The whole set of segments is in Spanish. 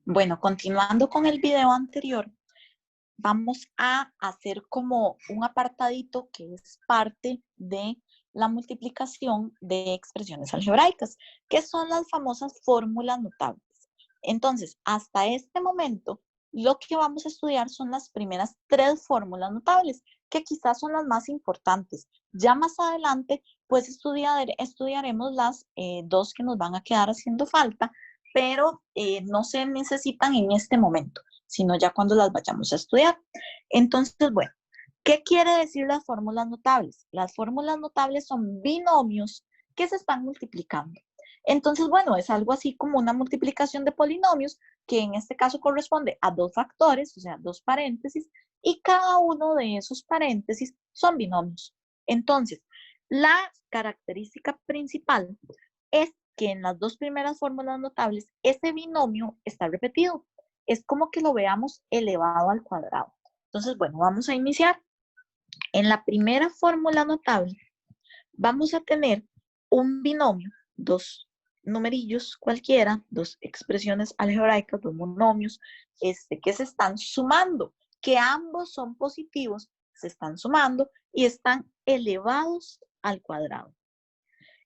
Bueno, continuando con el video anterior, vamos a hacer como un apartadito que es parte de la multiplicación de expresiones algebraicas, que son las famosas fórmulas notables. Entonces, hasta este momento, lo que vamos a estudiar son las primeras 3 fórmulas notables, que quizás son las más importantes. Ya más adelante, pues estudiaremos las 2 que nos van a quedar haciendo falta, pero no se necesitan en este momento, sino ya cuando las vayamos a estudiar. Entonces, bueno, ¿qué quiere decir las fórmulas notables? Las fórmulas notables son binomios que se están multiplicando. Entonces, bueno, es algo así como una multiplicación de polinomios, que en este caso corresponde a 2 factores, o sea, 2 paréntesis, y cada uno de esos paréntesis son binomios. Entonces, la característica principal es que en las 2 primeras fórmulas notables, ese binomio está repetido. Es como que lo veamos elevado al cuadrado. Entonces, bueno, vamos a iniciar. En la primera fórmula notable, vamos a tener un binomio, 2 numerillos cualquiera, 2 expresiones algebraicas, 2 monomios, que se están sumando, que ambos son positivos, se están sumando y están elevados al cuadrado.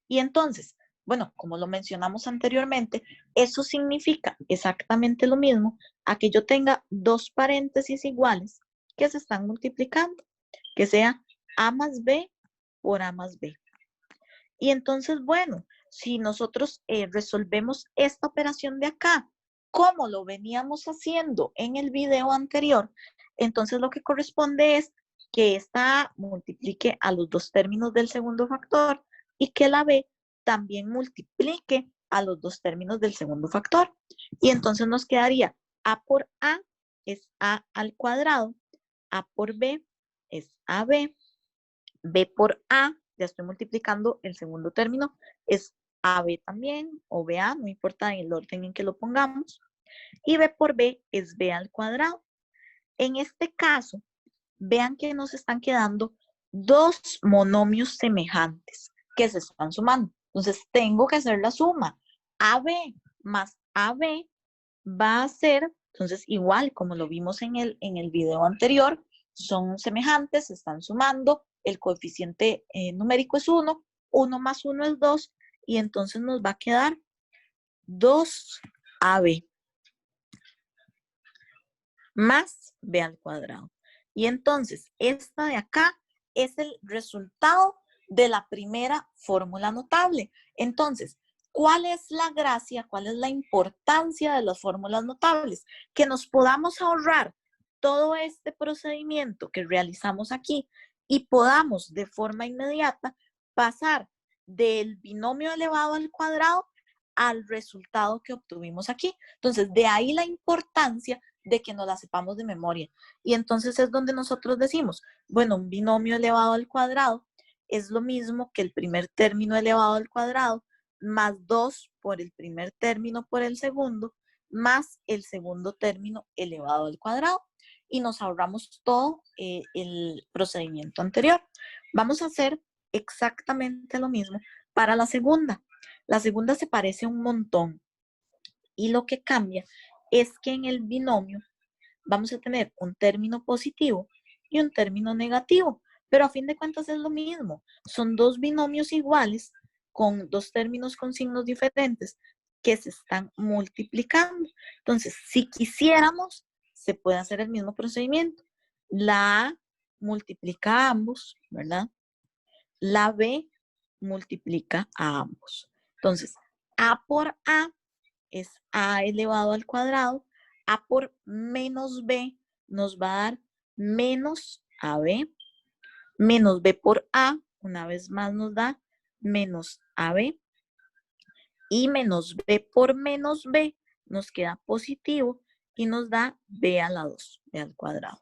Y entonces, bueno, como lo mencionamos anteriormente, eso significa exactamente lo mismo a que yo tenga 2 paréntesis iguales que se están multiplicando, que sea a más b por a más b. Y entonces, bueno, si nosotros resolvemos esta operación de acá, como lo veníamos haciendo en el video anterior, entonces lo que corresponde es que esta A multiplique a los 2 términos del segundo factor y que la B también multiplique a los 2 términos del segundo factor. Y entonces nos quedaría A por A es A al cuadrado, A por B es AB, B por A, ya estoy multiplicando el segundo término, es AB también, o BA, no importa en el orden en que lo pongamos, y B por B es B al cuadrado. En este caso, vean que nos están quedando 2 monomios semejantes que se están sumando. Entonces, tengo que hacer la suma. AB más AB va a ser, entonces, igual como lo vimos en el video anterior, son semejantes, se están sumando, el coeficiente numérico es 1, 1 más 1 es 2, y entonces nos va a quedar 2AB más B al cuadrado. Y entonces, esta de acá es el resultado de la primera fórmula notable. Entonces, ¿cuál es la gracia, cuál es la importancia de las fórmulas notables? Que nos podamos ahorrar todo este procedimiento que realizamos aquí y podamos de forma inmediata pasar del binomio elevado al cuadrado al resultado que obtuvimos aquí. Entonces, de ahí la importancia de que nos la sepamos de memoria. Y entonces es donde nosotros decimos, bueno, un binomio elevado al cuadrado es lo mismo que el primer término elevado al cuadrado más 2 por el primer término por el segundo, más el segundo término elevado al cuadrado. Y nos ahorramos todo el procedimiento anterior. Vamos a hacer exactamente lo mismo para la segunda. La segunda se parece un montón. Y lo que cambia es que en el binomio vamos a tener un término positivo y un término negativo, pero a fin de cuentas es lo mismo. Son 2 binomios iguales con 2 términos con signos diferentes que se están multiplicando. Entonces, si quisiéramos, se puede hacer el mismo procedimiento. La A multiplica a ambos, ¿verdad? La B multiplica a ambos. Entonces, A por A es A elevado al cuadrado. A por menos B nos va a dar menos AB. Menos B por A, una vez más nos da menos AB. Y menos B por menos B nos queda positivo y nos da B a la 2, B al cuadrado.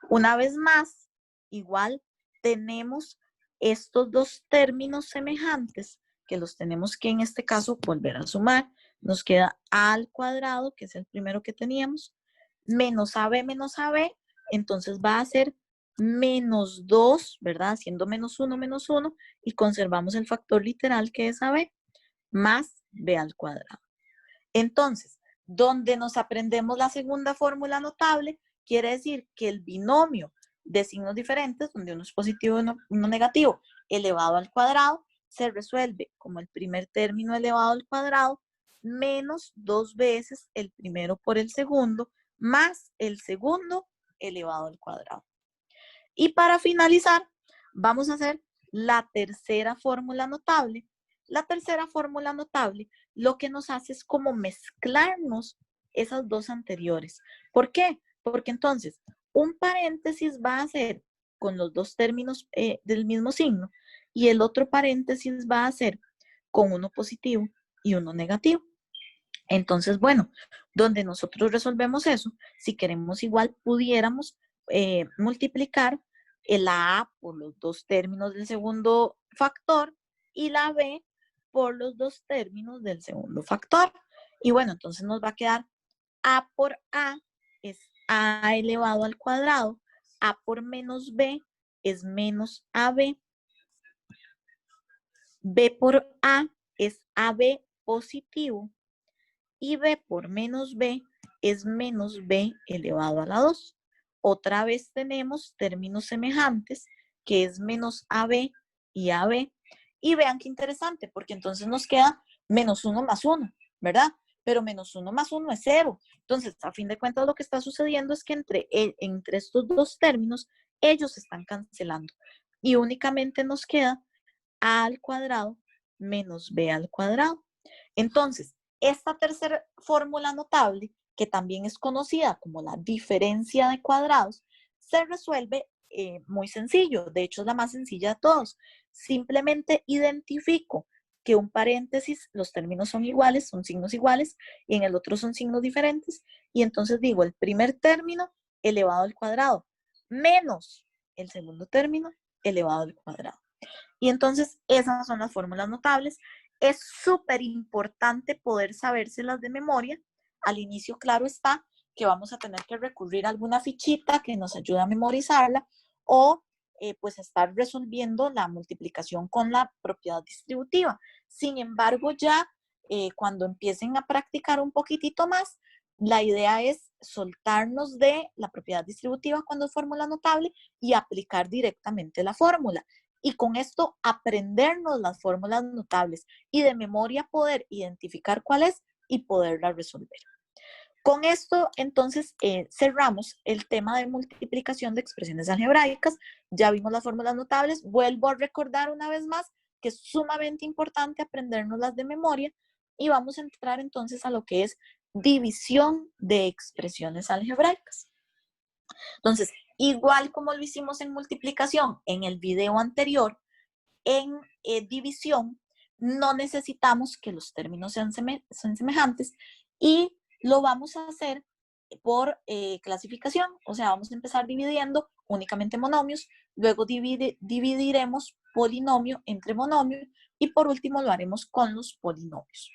Una vez más, igual tenemos estos 2 términos semejantes que los tenemos que en este caso volver a sumar. Nos queda A al cuadrado, que es el primero que teníamos, menos AB, entonces va a ser menos 2, ¿verdad? Haciendo menos 1, y conservamos el factor literal que es AB, más B al cuadrado. Entonces, Donde nos aprendemos la segunda fórmula notable, quiere decir que el binomio de signos diferentes, donde uno es positivo y uno negativo, elevado al cuadrado, se resuelve como el primer término elevado al cuadrado, menos 2 veces el primero por el segundo, más el segundo elevado al cuadrado. Y para finalizar, vamos a hacer la tercera fórmula notable. La tercera fórmula notable lo que nos hace es como mezclarnos esas dos anteriores. ¿Por qué? Porque entonces un paréntesis va a ser con los dos términos del mismo signo y el otro paréntesis va a ser con uno positivo y uno negativo. Entonces, bueno, donde nosotros resolvemos eso, si queremos igual pudiéramos multiplicar la A por los dos términos del segundo factor y la B por los dos términos del segundo factor. Y bueno, entonces nos va a quedar A por A es A elevado al cuadrado, A por menos B es menos AB, B por A es AB positivo, y B por menos B es menos B elevado a la 2. Otra vez tenemos términos semejantes, que es menos AB y AB. Y vean qué interesante, porque entonces nos queda menos 1 más 1, ¿verdad? Pero menos 1 más 1 es 0. Entonces, a fin de cuentas, lo que está sucediendo es que entre estos dos términos, ellos se están cancelando. Y únicamente nos queda A al cuadrado menos B al cuadrado. Entonces, esta tercera fórmula notable, que también es conocida como la diferencia de cuadrados, se resuelve muy sencillo. De hecho, es la más sencilla de todos. Simplemente identifico que un paréntesis, los términos son iguales, son signos iguales, y en el otro son signos diferentes. Y entonces digo el primer término elevado al cuadrado, menos el segundo término elevado al cuadrado. Y entonces esas son las fórmulas notables. Es súper importante poder sabérselas de memoria. Al inicio, claro está, que vamos a tener que recurrir a alguna fichita que nos ayude a memorizarla o pues estar resolviendo la multiplicación con la propiedad distributiva. Sin embargo, ya cuando empiecen a practicar un poquitito más, la idea es soltarnos de la propiedad distributiva cuando es fórmula notable y aplicar directamente la fórmula. Y con esto aprendernos las fórmulas notables y de memoria poder identificar cuál es y poderla resolver. Con esto, entonces, cerramos el tema de multiplicación de expresiones algebraicas. Ya vimos las fórmulas notables. Vuelvo a recordar una vez más que es sumamente importante aprendernos las de memoria y vamos a entrar entonces a lo que es división de expresiones algebraicas. Entonces, igual como lo hicimos en multiplicación en el video anterior, en división no necesitamos que los términos sean semejantes y lo vamos a hacer por clasificación. O sea, vamos a empezar dividiendo únicamente monomios, luego dividiremos polinomio entre monomio y por último lo haremos con los polinomios.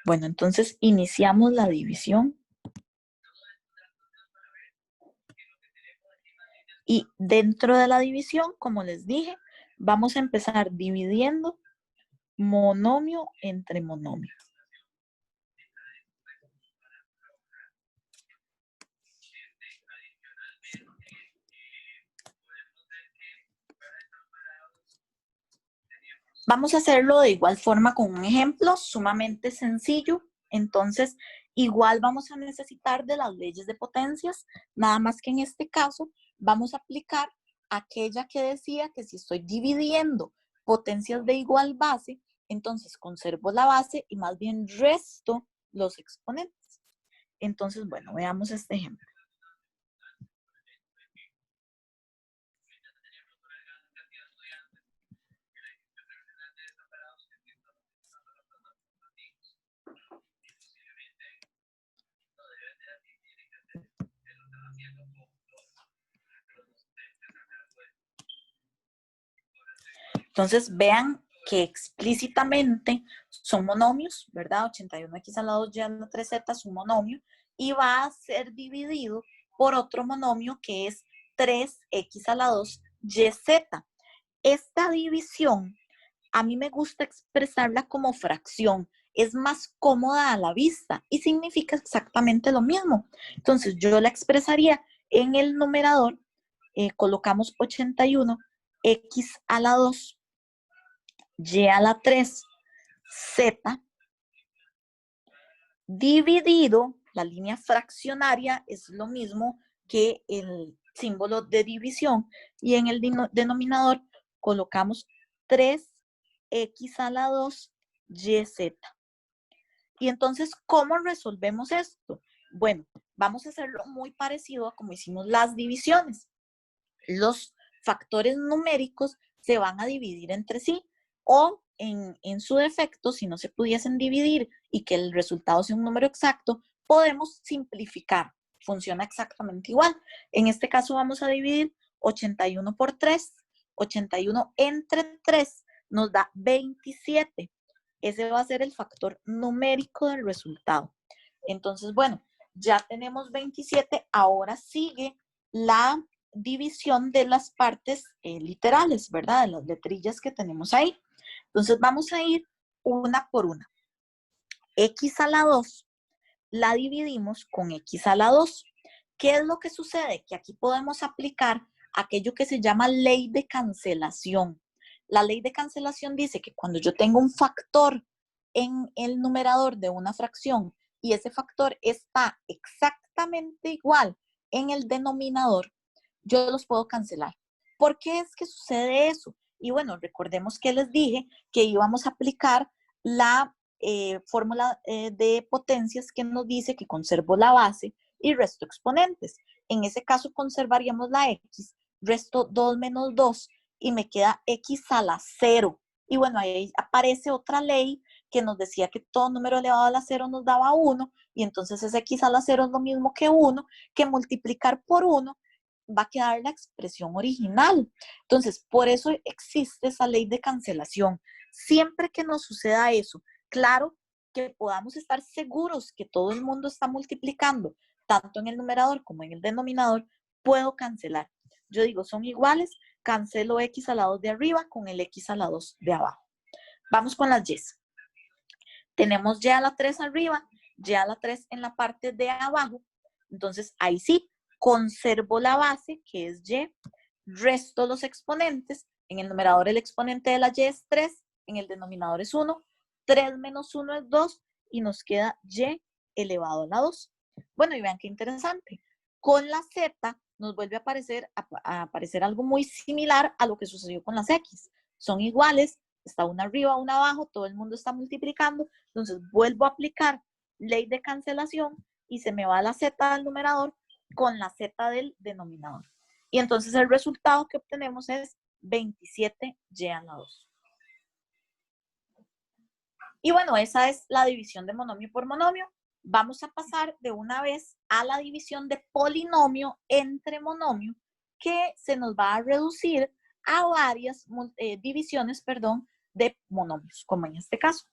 Bueno, entonces iniciamos la división. Y dentro de la división, como les dije, vamos a empezar dividiendo monomio entre monomio. Vamos a hacerlo de igual forma con un ejemplo sumamente sencillo. Entonces, igual vamos a necesitar de las leyes de potencias, nada más que en este caso vamos a aplicar aquella que decía que si estoy dividiendo potencias de igual base, entonces conservo la base y más bien resto los exponentes. Entonces, bueno, veamos este ejemplo. Entonces, vean que explícitamente son monomios, ¿verdad? 81x a la 2y a la 3z es un monomio y va a ser dividido por otro monomio que es 3x a la 2 YZ. Esta división a mí me gusta expresarla como fracción. Es más cómoda a la vista y significa exactamente lo mismo. Entonces yo la expresaría en el numerador, colocamos 81, x a la 2, y a la 3, z, dividido, la línea fraccionaria es lo mismo que el símbolo de división, y en el denominador colocamos 3x a la 2, yz. Y entonces, ¿cómo resolvemos esto? Bueno, vamos a hacerlo muy parecido a como hicimos las divisiones. Los factores numéricos se van a dividir entre sí, o en su defecto, si no se pudiesen dividir y que el resultado sea un número exacto, podemos simplificar. Funciona exactamente igual. En este caso vamos a dividir 81 por 3. 81 entre 3 nos da 27. Ese va a ser el factor numérico del resultado. Entonces, bueno, ya tenemos 27. Ahora sigue la división de las partes literales, ¿verdad? De las letrillas que tenemos ahí. Entonces vamos a ir una por una. X a la 2 la dividimos con X a la 2. ¿Qué es lo que sucede? Que aquí podemos aplicar aquello que se llama ley de cancelación. La ley de cancelación dice que cuando yo tengo un factor en el numerador de una fracción y ese factor está exactamente igual en el denominador, yo los puedo cancelar. ¿Por qué es que sucede eso? Y bueno, recordemos que les dije que íbamos a aplicar la fórmula de potencias que nos dice que conservo la base y resto exponentes. En ese caso conservaríamos la x, resto 2 menos 2 y me queda x a la 0. Y bueno, ahí aparece otra ley que nos decía que todo número elevado a la 0 nos daba 1, y entonces ese x a la 0 es lo mismo que 1, que multiplicar por 1 va a quedar la expresión original. Entonces, por eso existe esa ley de cancelación. Siempre que nos suceda eso, claro que podamos estar seguros que todo el mundo está multiplicando, tanto en el numerador como en el denominador, puedo cancelar. Yo digo, son iguales, cancelo x a la 2 de arriba con el x a la 2 de abajo. Vamos con las y. Tenemos y a la 3 arriba, y a la 3 en la parte de abajo. Entonces, ahí sí, conservo la base, que es y, resto los exponentes. En el numerador el exponente de la y es 3, en el denominador es 1. 3 menos 1 es 2 y nos queda y elevado a la 2. Bueno, y vean qué interesante. Con la z nos vuelve a aparecer algo muy similar a lo que sucedió con las x. Son iguales, está una arriba, una abajo, todo el mundo está multiplicando. Entonces vuelvo a aplicar ley de cancelación y se me va la z del numerador con la z del denominador. Y entonces el resultado que obtenemos es 27y a la 2. Y bueno, esa es la división de monomio por monomio. Vamos a pasar de una vez a la división de polinomio entre monomio, que se nos va a reducir a varias divisiones, perdón, de monomios, como en este caso.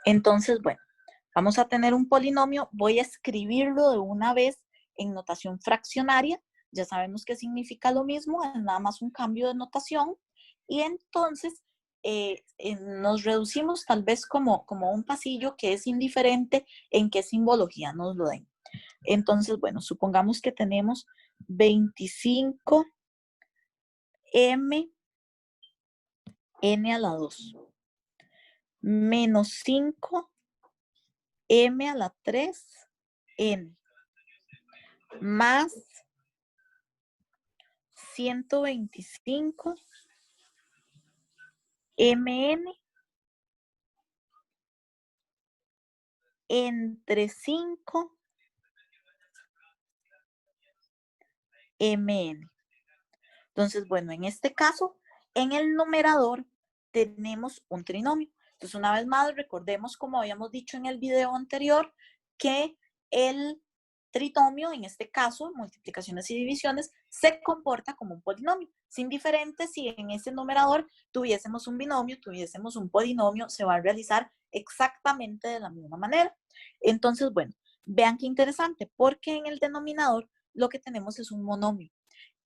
Entonces, bueno, vamos a tener un polinomio. Voy a escribirlo de una vez en notación fraccionaria. Ya sabemos que significa lo mismo, es nada más un cambio de notación. Y entonces nos reducimos tal vez como un pasillo que es indiferente en qué simbología nos lo den. Entonces, bueno, supongamos que tenemos 25m n a la 2 menos 5 m a la 3 n más 125 mn entre 5 mn. Entonces, bueno, en este caso, en el numerador tenemos un trinomio. Entonces, una vez más, recordemos, como habíamos dicho en el video anterior, que el trinomio, en este caso, multiplicaciones y divisiones, se comporta como un polinomio. Es indiferente si en ese numerador tuviésemos un binomio, tuviésemos un polinomio, se va a realizar exactamente de la misma manera. Entonces, bueno, vean qué interesante, porque en el denominador lo que tenemos es un monomio.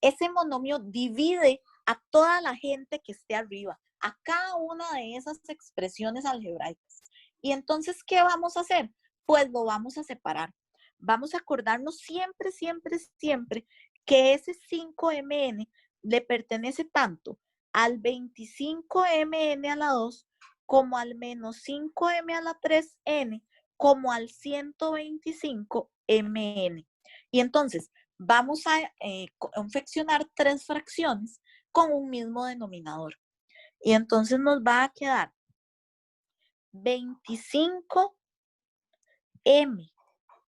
Ese monomio divide a toda la gente que esté arriba, a cada una de esas expresiones algebraicas. Y entonces, ¿qué vamos a hacer? Pues lo vamos a separar. Vamos a acordarnos siempre, siempre, siempre que ese 5mn le pertenece tanto al 25mn a la 2 como al menos 5m a la 3n como al 125mn. Y entonces, vamos a confeccionar tres fracciones con un mismo denominador. Y entonces nos va a quedar 25m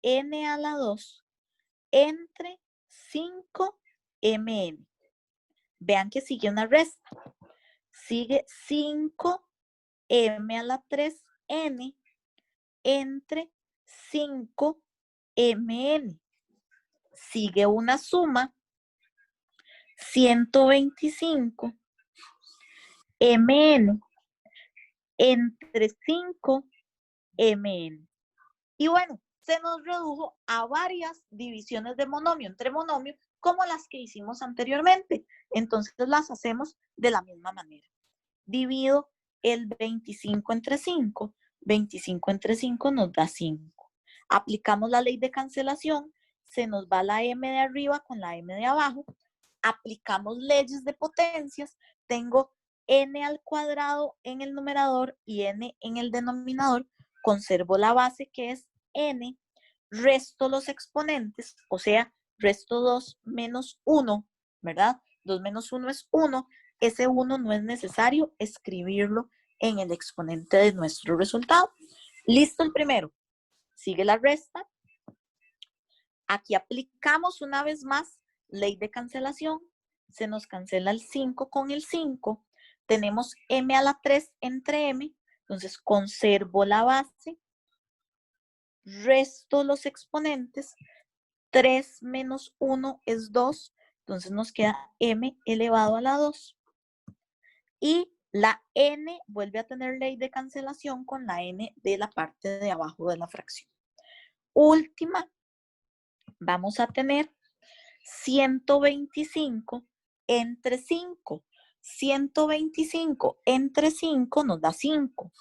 n a la 2 entre 5mn. Vean que sigue una resta. Sigue 5m a la 3n entre 5mn. Sigue una suma, 125mn entre 5mn. Y bueno, se nos redujo a varias divisiones de monomio entre monomio, como las que hicimos anteriormente. Entonces las hacemos de la misma manera. Divido el 25 entre 5. 25 entre 5 nos da 5. Aplicamos la ley de cancelación. Se nos va la m de arriba con la m de abajo. Aplicamos leyes de potencias. Tengo n al cuadrado en el numerador y n en el denominador. Conservo la base que es n. Resto los exponentes, o sea, resto 2 menos 1, ¿verdad? 2 menos 1 es 1. Ese 1 no es necesario escribirlo en el exponente de nuestro resultado. Listo el primero. Sigue la resta. Aquí aplicamos una vez más ley de cancelación. Se nos cancela el 5 con el 5. Tenemos m a la 3 entre m. Entonces conservo la base. Resto los exponentes. 3 menos 1 es 2. Entonces nos queda m elevado a la 2. Y la n vuelve a tener ley de cancelación con la n de la parte de abajo de la fracción. Última, vamos a tener 125 entre 5. 125 entre 5 nos da 5.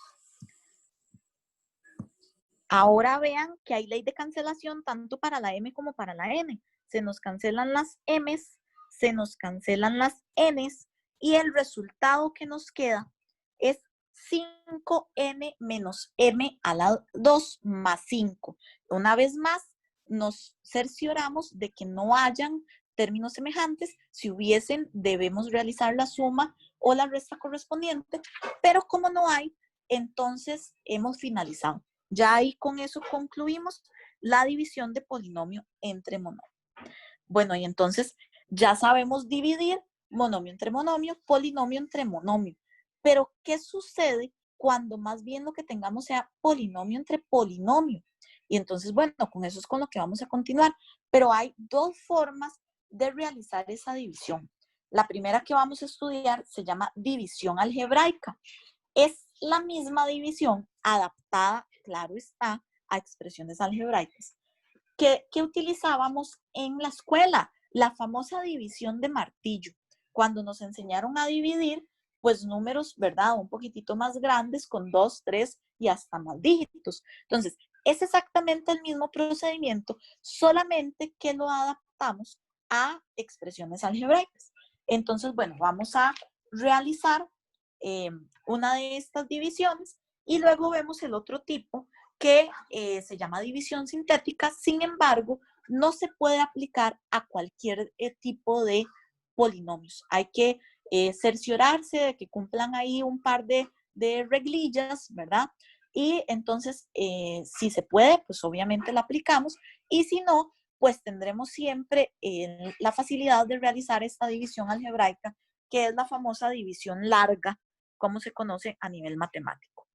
Ahora vean que hay ley de cancelación tanto para la m como para la n. Se nos cancelan las m's, se nos cancelan las n's, y el resultado que nos queda es 5n menos m a la 2 más 5. Una vez más, nos cercioramos de que no hayan términos semejantes. Si hubiesen, debemos realizar la suma o la resta correspondiente, pero como no hay, entonces hemos finalizado. Ya ahí con eso concluimos la división de polinomio entre monomio. Bueno, y entonces ya sabemos dividir monomio entre monomio, polinomio entre monomio. Pero, ¿qué sucede cuando más bien lo que tengamos sea polinomio entre polinomio? Y entonces, bueno, con eso es con lo que vamos a continuar. Pero hay dos formas de realizar esa división. La primera que vamos a estudiar se llama división algebraica. Es la misma división adaptada, claro está, a expresiones algebraicas que utilizábamos en la escuela, la famosa división de martillo, cuando nos enseñaron a dividir, pues números, ¿verdad? Un poquitito más grandes con 2, 3 y hasta más dígitos. Entonces, es exactamente el mismo procedimiento, solamente que lo adaptamos a expresiones algebraicas. Entonces, bueno, vamos a realizar una de estas divisiones y luego vemos el otro tipo que se llama división sintética. Sin embargo, no se puede aplicar a cualquier tipo de polinomios. Hay que cerciorarse de que cumplan ahí un par de reglillas, ¿verdad? Y entonces, si se puede, pues obviamente la aplicamos. Y si no, pues tendremos siempre la facilidad de realizar esta división algebraica, que es la famosa división larga, como se conoce a nivel matemático.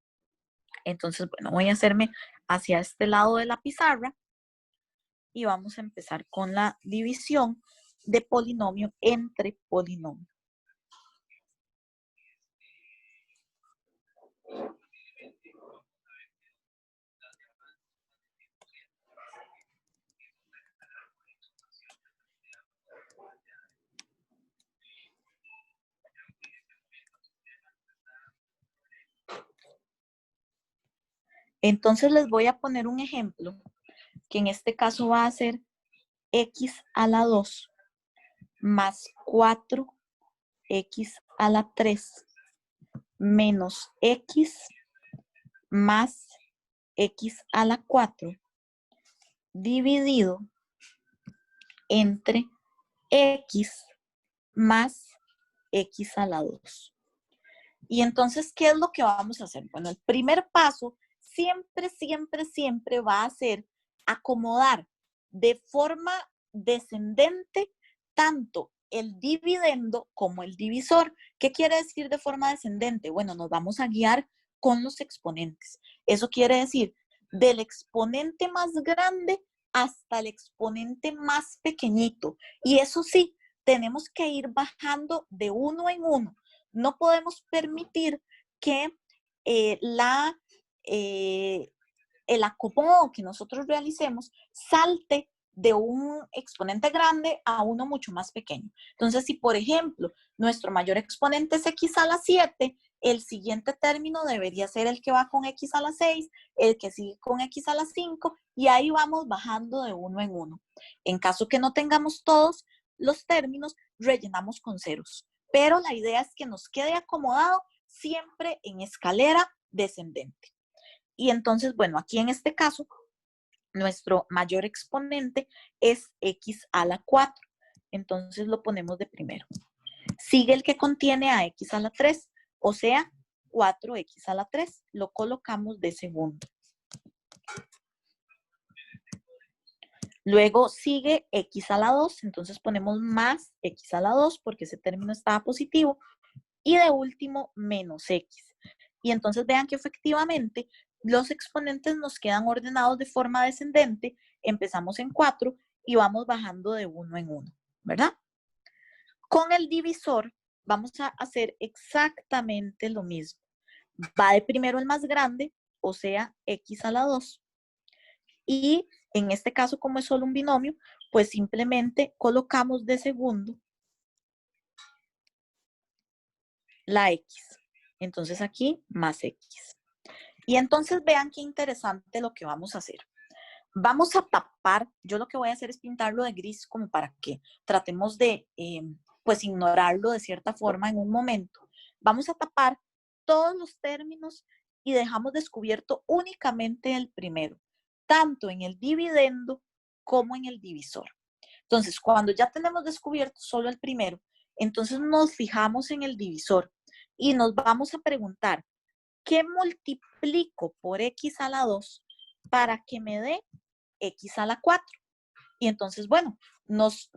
Entonces, bueno, voy a hacerme hacia este lado de la pizarra y vamos a empezar con la división de polinomio entre polinomio. Entonces les voy a poner un ejemplo, que en este caso va a ser x a la 2 más 4x a la 3 menos x más x a la 4 dividido entre x más x a la 2. Y entonces, ¿qué es lo que vamos a hacer? Bueno, el primer paso siempre va a ser acomodar de forma descendente tanto el dividendo como el divisor. ¿Qué quiere decir de forma descendente? Bueno, nos vamos a guiar con los exponentes. Eso quiere decir del exponente más grande hasta el exponente más pequeñito. Y eso sí, tenemos que ir bajando de uno en uno. No podemos permitir que el acomodo que nosotros realicemos salte de un exponente grande a uno mucho más pequeño. Entonces, si por ejemplo, nuestro mayor exponente es x a la 7, el siguiente término debería ser el que va con x a la 6, el que sigue con x a la 5, y ahí vamos bajando de uno en uno. En caso que no tengamos todos los términos, rellenamos con ceros. Pero la idea es que nos quede acomodado siempre en escalera descendente. Y entonces, bueno, aquí en este caso, nuestro mayor exponente es x a la 4. Entonces lo ponemos de primero. Sigue el que contiene a x a la 3, o sea, 4x a la 3. Lo colocamos de segundo. Luego sigue x a la 2, entonces ponemos más x a la 2 porque ese término estaba positivo. Y de último, menos x. Y entonces vean que efectivamente los exponentes nos quedan ordenados de forma descendente. Empezamos en 4 y vamos bajando de uno en uno, ¿verdad? Con el divisor vamos a hacer exactamente lo mismo. Va de primero el más grande, o sea, x a la 2. Y en este caso, como es solo un binomio, pues simplemente colocamos de segundo la x. Entonces aquí más x. Y entonces vean qué interesante lo que vamos a hacer. Vamos a tapar, yo lo que voy a hacer es pintarlo de gris como para que tratemos de pues ignorarlo de cierta forma en un momento. Vamos a tapar todos los términos y dejamos descubierto únicamente el primero, tanto en el dividendo como en el divisor. Entonces, cuando ya tenemos descubierto solo el primero, entonces nos fijamos en el divisor y nos vamos a preguntar, ¿qué multiplico por x a la 2 para que me dé x a la 4? Y entonces, bueno, nos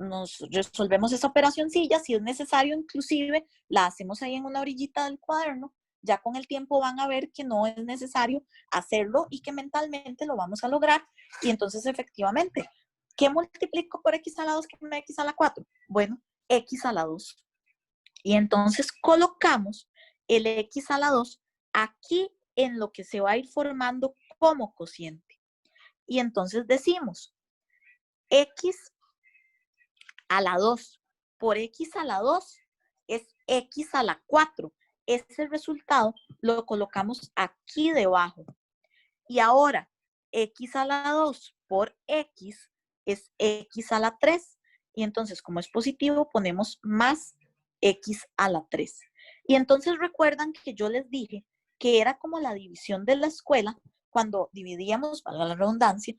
resolvemos esa operacioncilla. Si es necesario, inclusive, la hacemos ahí en una orillita del cuaderno. Ya con el tiempo van a ver que no es necesario hacerlo y que mentalmente lo vamos a lograr. Y entonces, efectivamente, ¿qué multiplico por x a la 2 que me da x a la 4? Bueno, x a la 2. Y entonces colocamos el x a la 2 aquí en lo que se va a ir formando como cociente. Y entonces decimos, x a la 2 por x a la 2 es x a la 4. Ese resultado lo colocamos aquí debajo. Y ahora, x a la 2 por x es x a la 3. Y entonces, como es positivo, ponemos más x a la 3. Y entonces recuerdan que yo les dije que era como la división de la escuela cuando dividíamos, para la redundancia,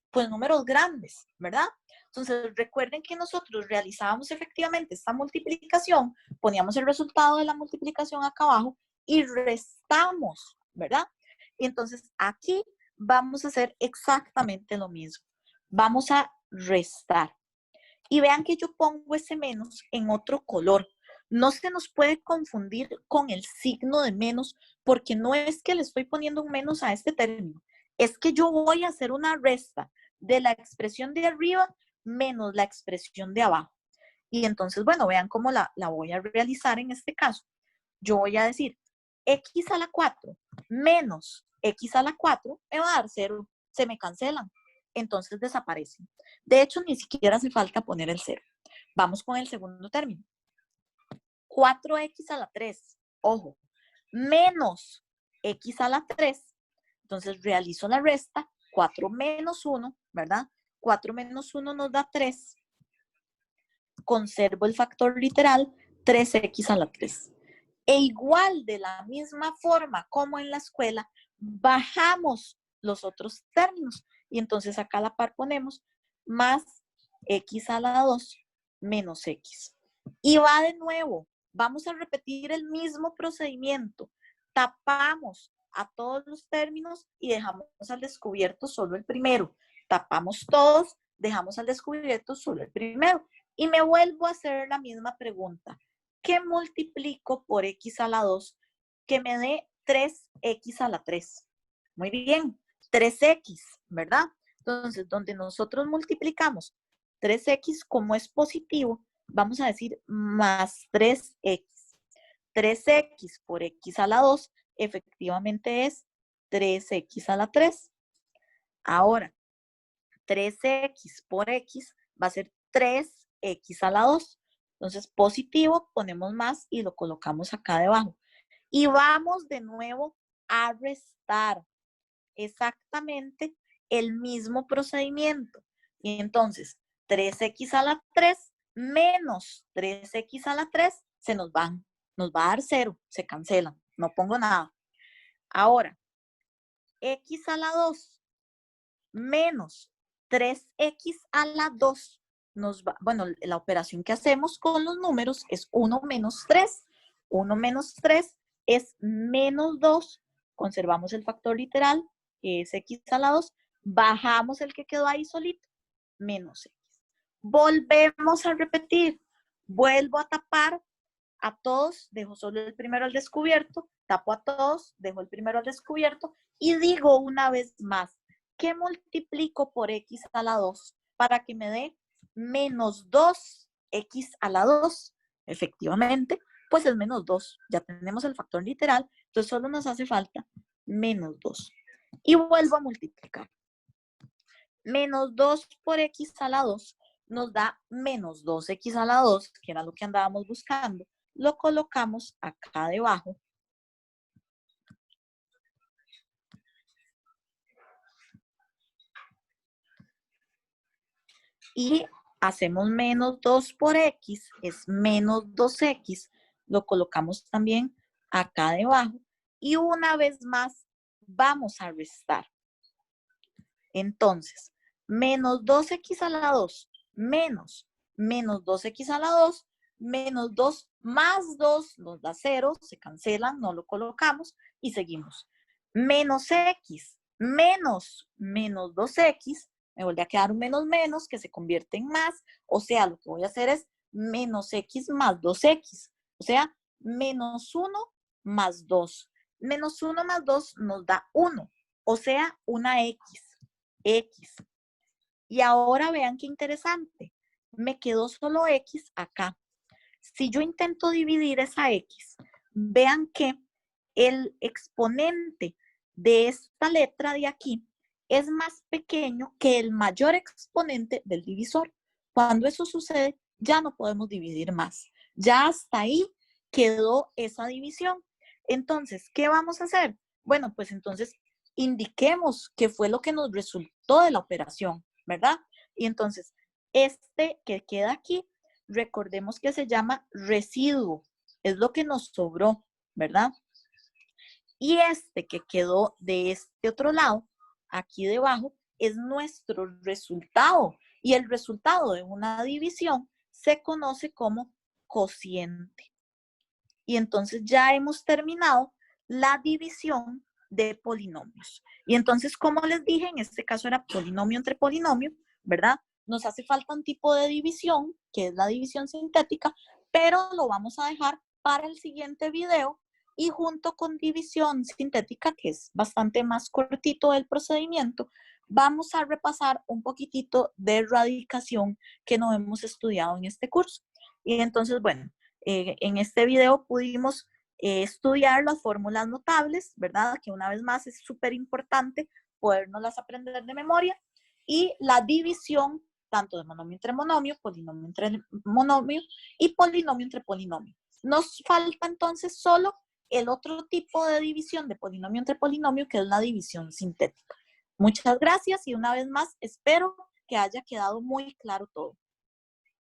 pues números grandes, ¿verdad? Entonces recuerden que nosotros realizábamos efectivamente esta multiplicación, poníamos el resultado de la multiplicación acá abajo y restamos, ¿verdad? Y entonces aquí vamos a hacer exactamente lo mismo. Vamos a restar. Y vean que yo pongo ese menos en otro color, No se nos puede confundir con el signo de menos, porque no es que le estoy poniendo un menos a este término, es que yo voy a hacer una resta de la expresión de arriba menos la expresión de abajo. Y entonces, bueno, vean cómo la voy a realizar en este caso. Yo voy a decir x a la 4 menos x a la 4 me va a dar 0. Se me cancelan. Entonces desaparecen. De hecho, ni siquiera hace falta poner el 0. Vamos con el segundo término. 4x a la 3, ojo, menos x a la 3. Entonces realizo la resta, 4 menos 1, ¿verdad? 4 menos 1 nos da 3. Conservo el factor literal, 3x a la 3. E igual, de la misma forma como en la escuela, bajamos los otros términos. Y entonces acá a la par ponemos más x a la 2 menos x. Y va de nuevo. Vamos a repetir el mismo procedimiento. Tapamos a todos los términos y dejamos al descubierto solo el primero. Tapamos todos, dejamos al descubierto solo el primero. Y me vuelvo a hacer la misma pregunta. ¿Qué multiplico por x a la 2? Que me dé 3x a la 3. Muy bien, 3x, ¿verdad? Entonces, donde nosotros multiplicamos 3x como es positivo, vamos a decir más 3x. 3x por x a la 2 efectivamente es 3x a la 3. Ahora, 3x por x va a ser 3x a la 2. Entonces, positivo, ponemos más y lo colocamos acá debajo. Y vamos de nuevo a restar exactamente el mismo procedimiento. Y entonces, 3x a la 3 menos 3x a la 3 se nos van. Nos va a dar 0, se cancelan. No pongo nada. Ahora, x a la 2 menos 3x a la 2 nos va, bueno, la operación que hacemos con los números es 1 menos 3. 1 menos 3 es menos 2. Conservamos el factor literal, que es x a la 2. Bajamos el que quedó ahí solito, menos x. Volvemos a repetir. Vuelvo a tapar a todos, dejo solo el primero al descubierto, tapo a todos, dejo el primero al descubierto y digo una vez más, ¿qué multiplico por x a la 2 para que me dé menos 2x a la 2? Efectivamente, pues es menos 2. Ya tenemos el factor literal, entonces solo nos hace falta menos 2. Y vuelvo a multiplicar. Menos 2 por x a la 2 nos da menos 2x a la 2, que era lo que andábamos buscando. Lo colocamos acá debajo. Y hacemos menos 2 por x, es menos 2x. Lo colocamos también acá debajo. Y una vez más, vamos a restar. Entonces, menos 2x a la 2 menos menos 2x a la 2 menos 2 más 2 nos da 0, se cancelan, no lo colocamos y seguimos. Menos x menos menos 2x, me vuelve a quedar un menos menos que se convierte en más, o sea, lo que voy a hacer es menos x más 2x, o sea, menos 1 más 2. Menos 1 más 2 nos da 1, o sea, una x. Y ahora vean qué interesante. Me quedó solo x acá. Si yo intento dividir esa x, vean que el exponente de esta letra de aquí es más pequeño que el mayor exponente del divisor. Cuando eso sucede, ya no podemos dividir más. Ya hasta ahí quedó esa división. Entonces, ¿qué vamos a hacer? Bueno, pues entonces indiquemos qué fue lo que nos resultó de la operación, ¿verdad? Y entonces, este que queda aquí, recordemos que se llama residuo, es lo que nos sobró, ¿verdad? Y este que quedó de este otro lado, aquí debajo, es nuestro resultado. Y el resultado de una división se conoce como cociente. Y entonces ya hemos terminado la división de polinomios. Y entonces, como les dije, en este caso era polinomio entre polinomio, ¿verdad? Nos hace falta un tipo de división, que es la división sintética, pero lo vamos a dejar para el siguiente video y junto con división sintética, que es bastante más cortito el procedimiento, vamos a repasar un poquitito de radicación que no hemos estudiado en este curso. Y entonces, bueno, en este video pudimos estudiar las fórmulas notables, ¿verdad? Que una vez más es súper importante podernoslas aprender de memoria. Y la división tanto de monomio entre monomio, polinomio entre monomio y polinomio entre polinomio. Nos falta entonces solo el otro tipo de división de polinomio entre polinomio, que es la división sintética. Muchas gracias y una vez más espero que haya quedado muy claro todo.